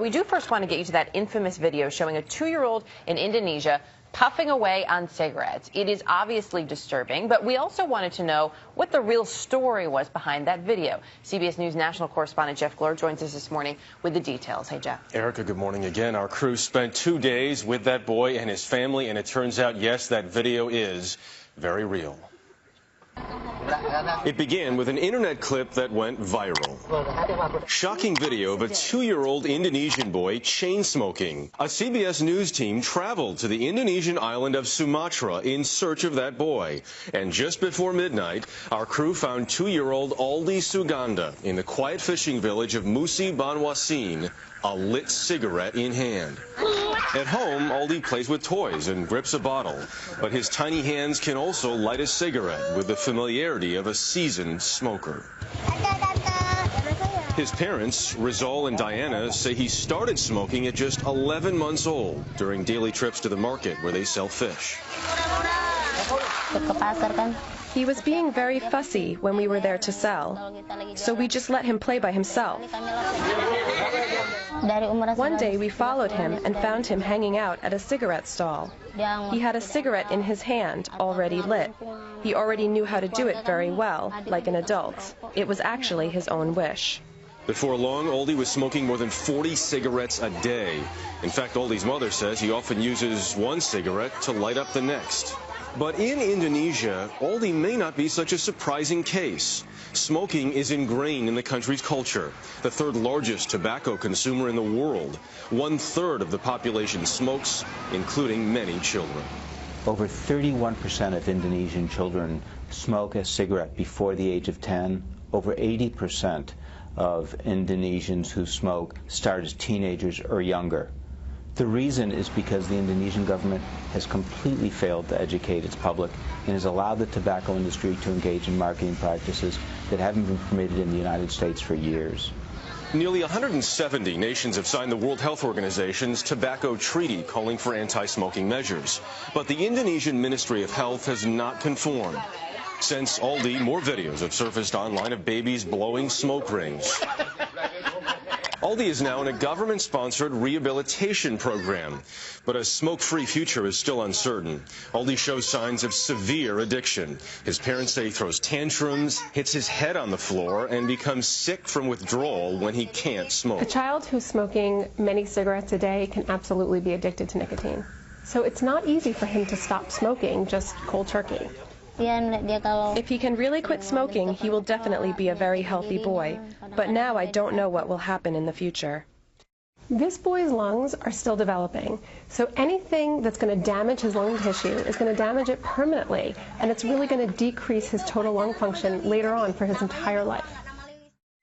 We do first want to get you to that infamous video showing a 2-year-old in Indonesia puffing away on cigarettes. It is obviously disturbing, but we also wanted to know what the real story was behind that video. CBS News national correspondent Jeff Glor joins us this morning with the details. Hey, Jeff. Erica, good morning again. Our crew spent 2 days with that boy and his family, and it turns out, yes, that video is very real. It began with an internet clip that went viral. Shocking video of a 2-year-old Indonesian boy chain smoking. A CBS News team traveled to the Indonesian island of Sumatra in search of that boy. And just before midnight, our crew found 2-year-old Aldi Suganda in the quiet fishing village of Musi Banwasin, a lit cigarette in hand. At home, Aldi plays with toys and grips a bottle, but his tiny hands can also light a cigarette with the familiarity of a seasoned smoker. His parents, Rizal and Diana, say he started smoking at just 11 months old during daily trips to the market where they sell fish. He was being very fussy when we were there to sell, so we just let him play by himself. One day we followed him and found him hanging out at a cigarette stall. He had a cigarette in his hand, already lit. He already knew how to do it very well, like an adult. It was actually his own wish. Before long, Aldi was smoking more than 40 cigarettes a day. In fact, Aldi's mother says he often uses one cigarette to light up the next. But in Indonesia, Aldi may not be such a surprising case. Smoking is ingrained in the country's culture, the third largest tobacco consumer in the world. 1/3 of the population smokes, including many children. Over 31% of Indonesian children smoke a cigarette before the age of 10. Over 80% of Indonesians who smoke start as teenagers or younger. The reason is because the Indonesian government has completely failed to educate its public and has allowed the tobacco industry to engage in marketing practices that haven't been permitted in the United States for years. Nearly 170 nations have signed the World Health Organization's tobacco treaty calling for anti-smoking measures. But the Indonesian Ministry of Health has not conformed. Since Aldi, more videos have surfaced online of babies blowing smoke rings. Aldi is now in a government-sponsored rehabilitation program, but a smoke-free future is still uncertain. Aldi shows signs of severe addiction. His parents say he throws tantrums, hits his head on the floor, and becomes sick from withdrawal when he can't smoke. A child who's smoking many cigarettes a day can absolutely be addicted to nicotine. So it's not easy for him to stop smoking just cold turkey. If he can really quit smoking, he will definitely be a very healthy boy. But now I don't know what will happen in the future. This boy's lungs are still developing, so anything that's going to damage his lung tissue is going to damage it permanently, and it's really going to decrease his total lung function later on for his entire life.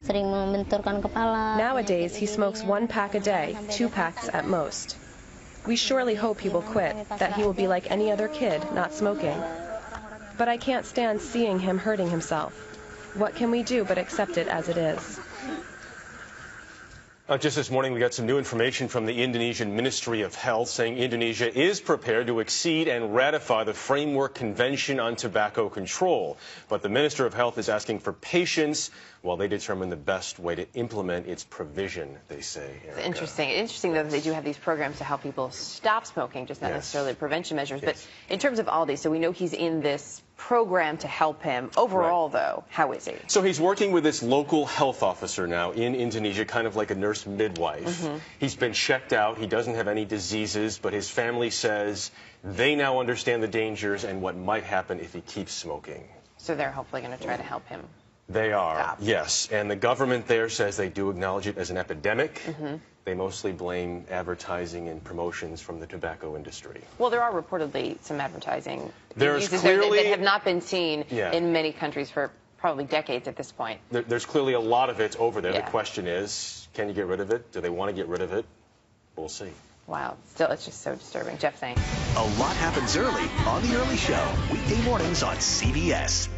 Nowadays, he smokes 1 pack a day, 2 packs at most. We surely hope he will quit, that he will be like any other kid, not smoking. But I can't stand seeing him hurting himself. What can we do but accept it as it is? Just this morning, we got some new information from the Indonesian Ministry of Health saying Indonesia is prepared to exceed and ratify the Framework Convention on Tobacco Control. But the Minister of Health is asking for patience while they determine the best way to implement its provision, they say. It's interesting, though, that they do have these programs to help people stop smoking, just not necessarily prevention measures. But in terms of Aldi, so we know he's in this program to help him. Overall, though, how is he? So he's working with this local health officer now in Indonesia, kind of like a nurse midwife. He's been checked out. He doesn't have any diseases, but his family says they now understand the dangers and what might happen if he keeps smoking. So they're hopefully going to try to help him. They are, stop. Yes. And the government there says they do acknowledge it as an epidemic. They mostly blame advertising and promotions from the tobacco industry. Well, there are reportedly some advertising uses that have not been seen in many countries for probably decades at this point. There's clearly a lot of it over there. Yeah. The question is, can you get rid of it? Do they want to get rid of it? We'll see. Wow. Still, it's just so disturbing. Jeff, thanks. A lot happens early on The Early Show, weekday mornings on CBS.